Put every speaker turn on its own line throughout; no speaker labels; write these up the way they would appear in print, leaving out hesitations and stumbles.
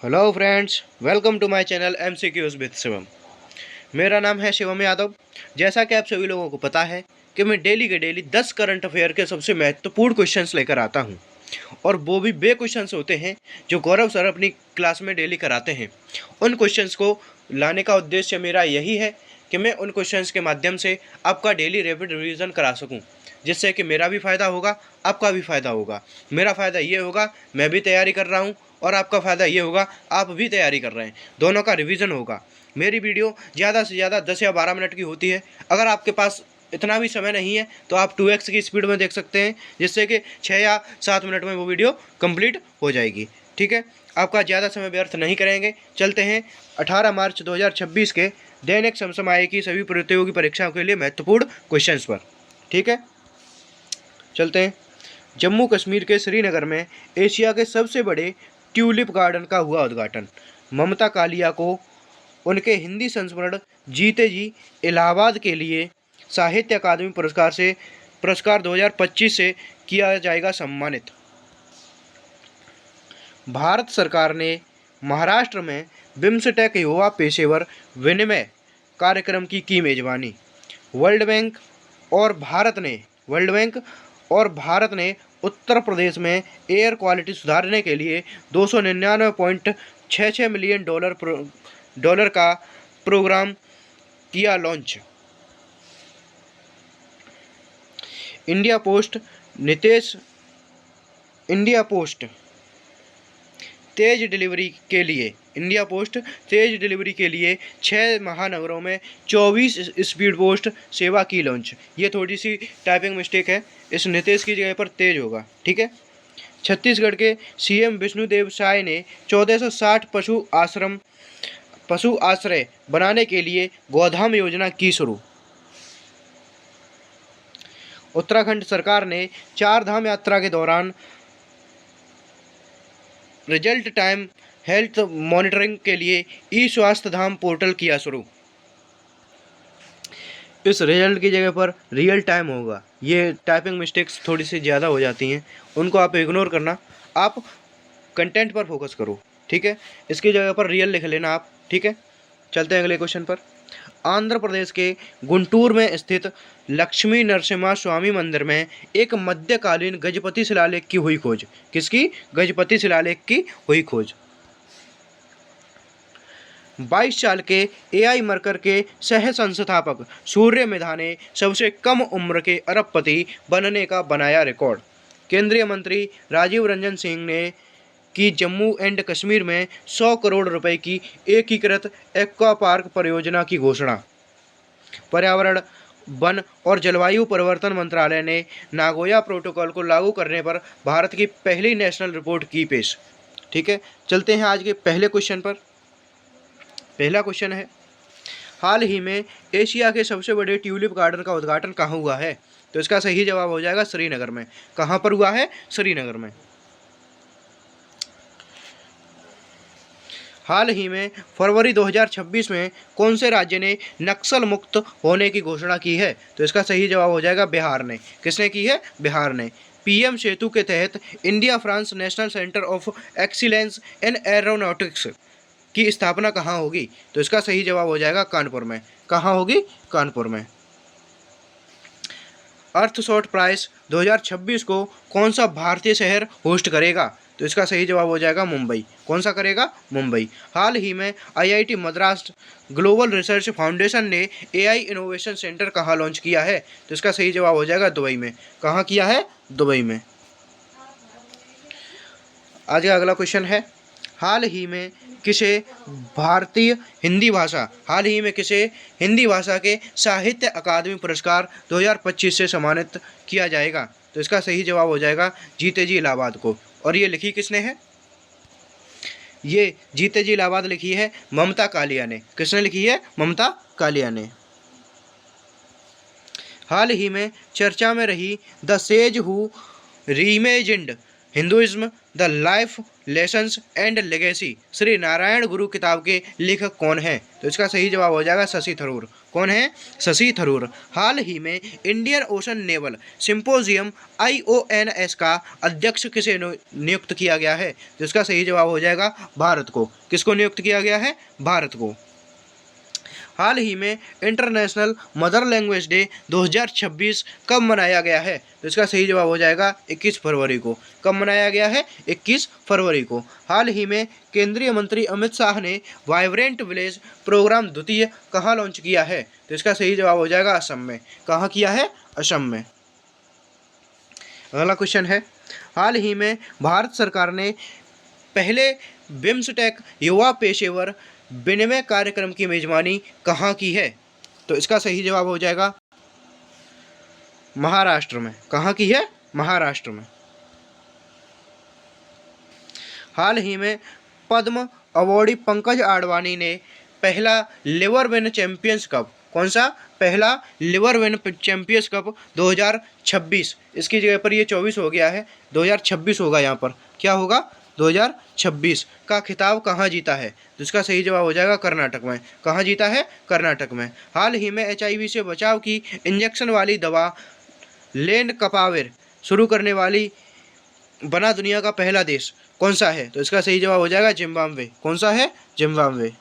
Hello friends, welcome to my channel MCQs with Shivam. मेरा नाम है शिवम यादव। जैसा कि आप सभी लोगों को पता है कि मैं डेली के डेली 10 करंट अफेयर के सबसे महत्वपूर्ण क्वेश्चंस लेकर आता हूं, और वो भी वे क्वेश्चंस होते हैं जो गौरव सर अपनी क्लास में डेली कराते हैं। उन क्वेश्चंस को लाने का उद्देश्य मेरा यही है कि मैं उन क्वेश्चंस के माध्यम से आपका डेली रैपिड रिवीजन करा सकूं, जिससे कि मेरा भी फ़ायदा होगा, आपका भी फ़ायदा होगा। मेरा फ़ायदा ये होगा, मैं भी तैयारी कर रहा हूँ, और आपका फ़ायदा ये होगा, आप भी तैयारी कर रहे हैं। दोनों का रिवीजन होगा। मेरी वीडियो ज़्यादा से ज़्यादा 10 या 12 मिनट की होती है। अगर आपके पास इतना भी समय नहीं है तो आप 2x की स्पीड में देख सकते हैं, जिससे कि 6 या 7 मिनट में वो वीडियो कंप्लीट हो जाएगी। ठीक है, आपका ज़्यादा समय व्यर्थ नहीं करेंगे। चलते हैं 18 मार्च 2026 के दैनिक समसामयिक की सभी प्रतियोगी परीक्षाओं के लिए महत्वपूर्ण क्वेश्चंस पर। ठीक है, चलते हैं। जम्मू कश्मीर के श्रीनगर में एशिया के सबसे बड़े ट्यूलिप गार्डन का हुआ उद्घाटन। ममता कालिया को उनके हिंदी संस्मरण जीते जी इलाहाबाद के लिए साहित्य अकादमी पुरस्कार 2025 से किया जाएगा सम्मानित। भारत सरकार ने महाराष्ट्र में बिम्सटेक युवा पेशेवर विनिमय कार्यक्रम की मेजबानी। वर्ल्ड बैंक और भारत ने उत्तर प्रदेश में एयर क्वालिटी सुधारने के लिए 299.66 मिलियन डॉलर का प्रोग्राम किया launch. India post Nitesh India post तेज डिलीवरी के लिए 6 महानगरों में 24 स्पीड पोस्ट सेवा की लॉन्च। ये थोड़ी सी टाइपिंग मिस्टेक है, इस नितेश की जगह पर तेज होगा। ठीक है। छत्तीसगढ़ के CM विष्णुदेव साय ने 1460 पशु आश्रय बनाने के लिए गोधाम योजना की शुरू। उत्तराखंड सरकार ने 4 धाम यात्रा के दौरान रिजल्ट टाइम हेल्थ मॉनिटरिंग के लिए स्वास्थ्य धाम पोर्टल किया शुरू। इस रिजल्ट की जगह पर रियल टाइम होगा। ये टाइपिंग मिस्टेक्स थोड़ी सी ज़्यादा हो जाती हैं, उनको आप इग्नोर करना, आप कंटेंट पर फोकस करो। ठीक है, इसकी जगह पर रियल लिख लेना आप। ठीक है, चलते हैं अगले क्वेश्चन पर। आंध्र प्रदेश के गुंटूर में स्थित लक्ष्मी नरसिम्हा स्वामी मंदिर में एक मध्यकालीन गजपति शिलालेख की हुई खोज। किसकी? गजपति शिलालेख की हुई खोज। 22 साल के AI मरकर के सह संस्थापक सूर्य मेधा ने सबसे कम उम्र के अरबपति बनने का बनाया रिकॉर्ड। केंद्रीय मंत्री राजीव रंजन सिंह ने की जम्मू एंड कश्मीर में 100 करोड़ रुपए की एकीकृत एक्वा पार्क परियोजना की घोषणा। पर्यावरण, वन और जलवायु परिवर्तन मंत्रालय ने नागोया प्रोटोकॉल को लागू करने पर भारत की पहली नेशनल रिपोर्ट की पेश। ठीक है, चलते हैं आज के पहले क्वेश्चन पर। पहला क्वेश्चन है, हाल ही में एशिया के सबसे बड़े ट्यूलिप गार्डन का उद्घाटन कहाँ हुआ है? तो इसका सही जवाब हो जाएगा श्रीनगर में। कहाँ पर हुआ है? श्रीनगर में। हाल ही में फरवरी 2026 में कौन से राज्य ने नक्सल मुक्त होने की घोषणा की है? तो इसका सही जवाब हो जाएगा बिहार ने। किसने की है? बिहार ने। PM सेतु के तहत India France national centre of excellence in aeronautics की स्थापना कहाँ होगी? तो इसका सही जवाब हो जाएगा कानपुर में। कहाँ होगी? कानपुर में। अर्थशॉट प्राइस 2026 को कौन सा भारतीय शहर होस्ट करेगा? तो इसका सही जवाब हो जाएगा मुंबई। कौन सा करेगा? मुंबई। हाल ही में IIT Madras global research foundation ने AI इनोवेशन सेंटर कहाँ लॉन्च किया है? तो इसका सही जवाब हो जाएगा दुबई में। कहाँ किया है? दुबई में। आज का अगला क्वेश्चन है, हाल ही में किसे हिंदी भाषा के साहित्य अकादमी पुरस्कार 2025 से सम्मानित किया जाएगा? तो इसका सही जवाब हो जाएगा जीते जी इलाहाबाद को। और ये लिखी किसने है? ये जीते जी इलाहाबाद लिखी है ममता कालिया ने। किसने लिखी है? ममता कालिया ने। हाल ही में चर्चा में रही the sage who reimagined Hinduism the life lessons and legacy Shri Narayan गुरु किताब के लेखक कौन है? तो इसका सही जवाब हो जाएगा शशि थरूर। कौन है? शशि थरूर। हाल ही में Indian ocean naval symposium IONS का अध्यक्ष किसे नियुक्त किया गया है? तो इसका सही जवाब हो जाएगा भारत को। किसको नियुक्त किया गया है? भारत को। हाल ही में इंटरनेशनल मदर लैंग्वेज डे 2026 कब मनाया गया है? तो इसका सही जवाब हो जाएगा 21 फरवरी को। कब मनाया गया है? 21 फरवरी को। हाल ही में केंद्रीय मंत्री अमित शाह ने वाइब्रेंट विलेज प्रोग्राम द्वितीय कहाँ लॉन्च किया है? तो इसका सही जवाब हो जाएगा असम में। कहाँ किया है? असम में। अगला क्वेश्चन है, हाल ही में भारत सरकार ने पहले बिम्सटेक युवा पेशेवर विनिमय कार्यक्रम की मेजबानी कहाँ की है? तो इसका सही जवाब हो जाएगा महाराष्ट्र में। कहाँ की है? महाराष्ट्र में। हाल ही में पद्म अवॉर्डी पंकज आडवाणी ने पहला लिवरवेन चैंपियंस कप, कौन सा? पहला लिवरवेन चैंपियंस कप 2026, इसकी जगह पर ये 24 हो गया है, 2026 होगा। यहाँ पर क्या होगा? 2026 का खिताब कहाँ जीता है? तो इसका सही जवाब हो जाएगा कर्नाटक में। कहाँ जीता है? कर्नाटक में। हाल ही में HIV से बचाव की इंजेक्शन वाली दवा लेनकपाविर शुरू करने वाली बना दुनिया का पहला देश कौन सा है? तो इसका सही जवाब हो जाएगा जिम्बाब्वे। कौन सा है? जिम्बाब्वे।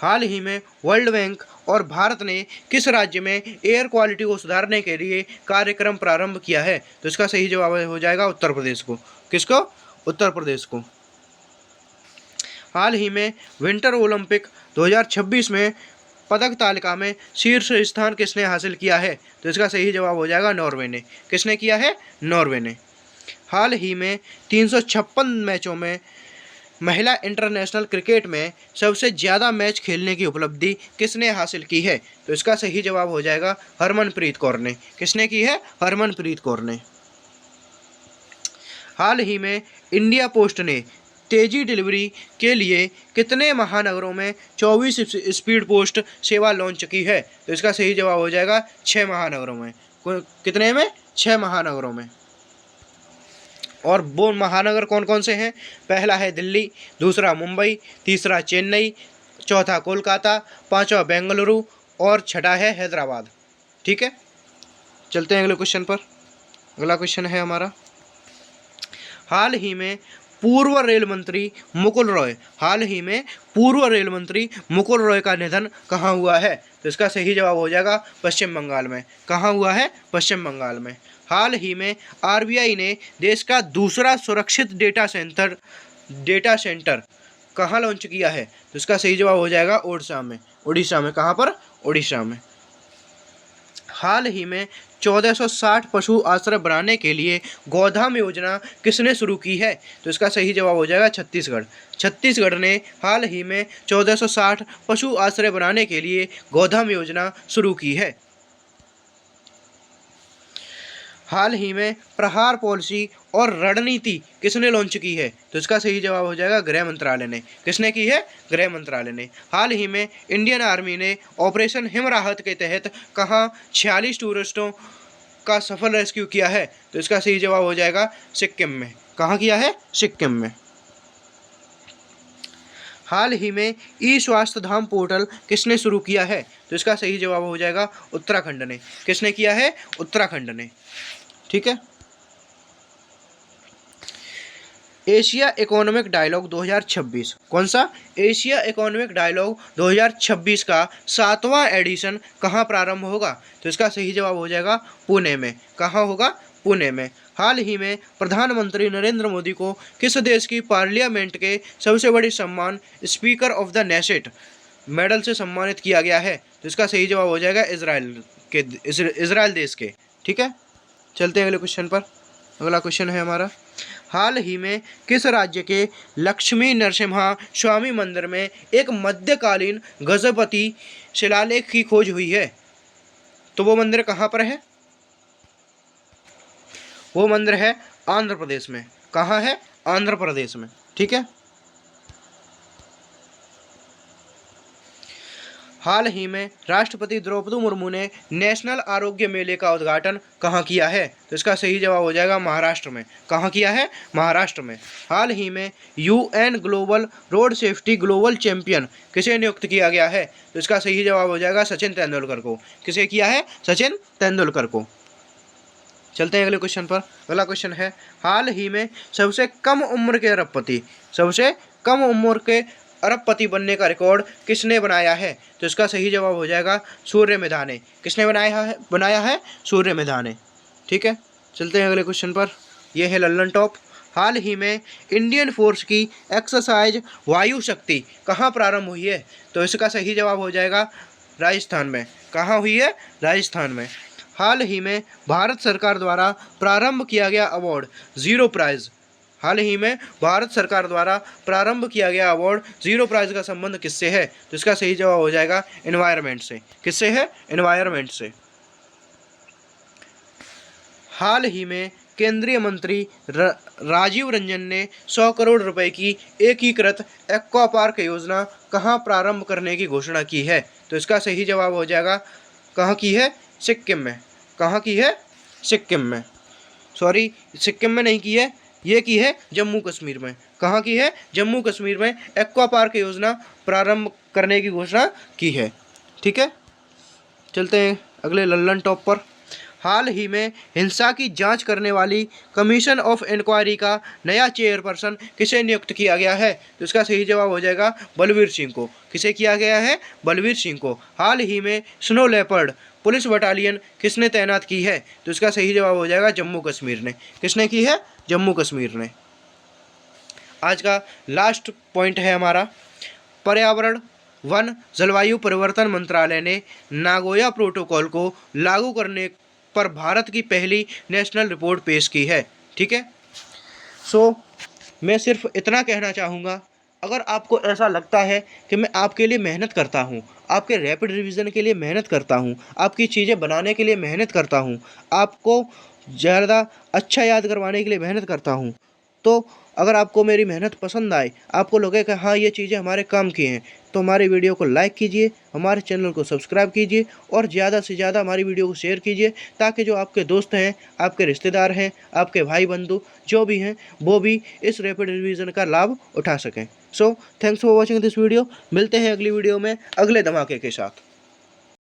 हाल ही में वर्ल्ड बैंक और भारत ने किस राज्य में एयर क्वालिटी को सुधारने के लिए कार्यक्रम प्रारंभ किया है? तो इसका सही जवाब हो जाएगा उत्तर प्रदेश को। किसको? उत्तर प्रदेश को। हाल ही में विंटर ओलंपिक 2026 में पदक तालिका में शीर्ष स्थान किसने हासिल किया है? तो इसका सही जवाब हो जाएगा नॉर्वे ने। किसने किया है? नॉर्वे ने। हाल ही में 356 मैचों में महिला इंटरनेशनल क्रिकेट में सबसे ज़्यादा मैच खेलने की उपलब्धि किसने हासिल की है? तो इसका सही जवाब हो जाएगा हरमनप्रीत कौर ने। किसने की है? हरमनप्रीत कौर ने। हाल ही में इंडिया पोस्ट ने तेजी डिलीवरी के लिए कितने महानगरों में 24 स्पीड पोस्ट सेवा लॉन्च की है? तो इसका सही जवाब हो जाएगा 6 महानगरों में। कितने में? 6 महानगरों में। और वो महानगर कौन कौन से हैं? पहला है दिल्ली, दूसरा मुंबई, तीसरा चेन्नई, चौथा कोलकाता, पांचवा बेंगलुरु और छठा है हैदराबाद। ठीक है, चलते हैं अगले क्वेश्चन पर। अगला क्वेश्चन है हमारा, हाल ही में पूर्व रेल मंत्री मुकुल रॉय, हाल ही में पूर्व रेल मंत्री मुकुल रॉय का निधन कहाँ हुआ है? तो इसका सही जवाब हो जाएगा पश्चिम बंगाल में। कहाँ हुआ है? पश्चिम बंगाल में। हाल ही में RBI ने देश का दूसरा सुरक्षित डेटा सेंटर कहाँ लॉन्च किया है? तो इसका सही जवाब हो जाएगा ओडिशा में। उड़ीसा में। कहाँ पर? उड़ीसा में। हाल ही में 1460 पशु आश्रय बनाने के लिए गोधाम योजना किसने शुरू की है? तो इसका सही जवाब हो जाएगा छत्तीसगढ़। छत्तीसगढ़ ने हाल ही में 1460 पशु आश्रय बनाने के लिए गोधाम योजना शुरू की है। हाल ही में प्रहार पॉलिसी और रणनीति किसने लॉन्च की है? तो इसका सही जवाब हो जाएगा गृह मंत्रालय ने। किसने की है? गृह मंत्रालय ने। हाल ही में इंडियन आर्मी ने ऑपरेशन हिमराहत के तहत कहाँ 46 टूरिस्टों का सफल रेस्क्यू किया है? तो इसका सही जवाब हो जाएगा सिक्किम में। कहाँ किया है? सिक्किम में। हाल ही में स्वास्थ्य धाम पोर्टल किसने शुरू किया है? तो इसका सही जवाब हो जाएगा उत्तराखंड ने। किसने किया है? उत्तराखंड ने। ठीक है, एशिया इकोनॉमिक डायलॉग 2026, कौन सा? एशिया इकोनॉमिक डायलॉग 2026 का 7वां एडिशन कहाँ प्रारंभ होगा? तो इसका सही जवाब हो जाएगा पुणे में। कहाँ होगा? पुणे में। हाल ही में प्रधानमंत्री नरेंद्र मोदी को किस देश की पार्लियामेंट के सबसे बड़ी सम्मान speaker of the Knesset medal से सम्मानित किया गया है? तो इसका सही जवाब हो जाएगा इजराइल देश के। ठीक है, चलते हैं अगले क्वेश्चन पर। अगला क्वेश्चन है हमारा, हाल ही में किस राज्य के लक्ष्मी नरसिम्हा स्वामी मंदिर में एक मध्यकालीन गजपति शिलालेख की खोज हुई है? तो वो मंदिर कहाँ पर है? वो मंदिर है आंध्र प्रदेश में। कहाँ है? आंध्र प्रदेश में। ठीक है, हाल ही में राष्ट्रपति द्रौपदी मुर्मू ने नेशनल आरोग्य मेले का उद्घाटन कहाँ किया है? तो इसका सही जवाब हो जाएगा महाराष्ट्र में। कहाँ किया है? महाराष्ट्र में। हाल ही में UN global road safety global champion किसे नियुक्त किया गया है? तो इसका सही जवाब हो जाएगा सचिन तेंदुलकर को। किसे किया है? सचिन तेंदुलकर को। चलते हैं अगले क्वेश्चन पर। अगला क्वेश्चन है, हाल ही में सबसे कम उम्र के अरबपति, सबसे कम उम्र के अरबपति बनने का रिकॉर्ड किसने बनाया है? तो इसका सही जवाब हो जाएगा सूर्य मेधा ने। किसने बनाया है? सूर्य मेधा ने। ठीक है, चलते हैं अगले क्वेश्चन पर। यह है लल्लन टॉप। हाल ही में इंडियन फोर्स की एक्सरसाइज वायु शक्ति कहाँ प्रारंभ हुई है? तो इसका सही जवाब हो जाएगा राजस्थान में। कहाँ हुई है? राजस्थान में। हाल ही में भारत सरकार द्वारा प्रारंभ किया गया अवार्ड जीरो प्राइज, हाल ही में भारत सरकार द्वारा प्रारंभ किया गया अवार्ड जीरो प्राइज का संबंध किससे है? तो इसका सही जवाब हो जाएगा एनवायरनमेंट से। किससे है? एनवायरनमेंट से। हाल ही में केंद्रीय मंत्री राजीव रंजन ने 100 करोड़ रुपए की एकीकृत एक्वा पार्क योजना कहाँ प्रारंभ करने की घोषणा की है? तो इसका सही जवाब हो जाएगा कहाँ की है? सिक्किम में। कहाँ की है? सिक्किम में। सॉरी, सिक्किम में नहीं की है, ये की है जम्मू कश्मीर में। कहाँ की है? जम्मू कश्मीर में एक्वा पार्क योजना प्रारंभ करने की घोषणा की है। ठीक है, चलते हैं अगले लल्लन टॉप पर। हाल ही में हिंसा की जांच करने वाली कमीशन ऑफ इंक्वायरी का नया चेयरपर्सन किसे नियुक्त किया गया है? तो इसका सही जवाब हो जाएगा बलवीर सिंह को। किसे किया गया है? बलवीर सिंह को। हाल ही में स्नो लेपर्ड पुलिस बटालियन किसने तैनात की है? तो इसका सही जवाब हो जाएगा जम्मू कश्मीर ने। किसने की है? जम्मू कश्मीर ने। आज का लास्ट पॉइंट है हमारा, पर्यावरण वन जलवायु परिवर्तन मंत्रालय ने नागोया प्रोटोकॉल को लागू करने पर भारत की पहली नेशनल रिपोर्ट पेश की है। ठीक है, मैं सिर्फ इतना कहना चाहूँगा, अगर आपको ऐसा लगता है कि मैं आपके लिए मेहनत करता हूँ, आपके रैपिड रिवीजन के लिए मेहनत करता हूँ, आपकी चीज़ें बनाने के लिए मेहनत करता हूँ, आपको ज़्यादा अच्छा याद करवाने के लिए मेहनत करता हूँ, तो अगर आपको मेरी मेहनत पसंद आए, आपको लगे कि हाँ ये चीज़ें हमारे काम की हैं, तो हमारे वीडियो को लाइक कीजिए, हमारे चैनल को सब्सक्राइब कीजिए और ज़्यादा से ज़्यादा हमारी वीडियो को शेयर कीजिए, ताकि जो आपके दोस्त हैं, आपके रिश्तेदार हैं, आपके भाई बंधु जो भी हैं, वो भी इस रैपिड रिवीजन का लाभ उठा सकें। So thanks for watching this video. मिलते हैं अगली वीडियो में अगले धमाके के साथ।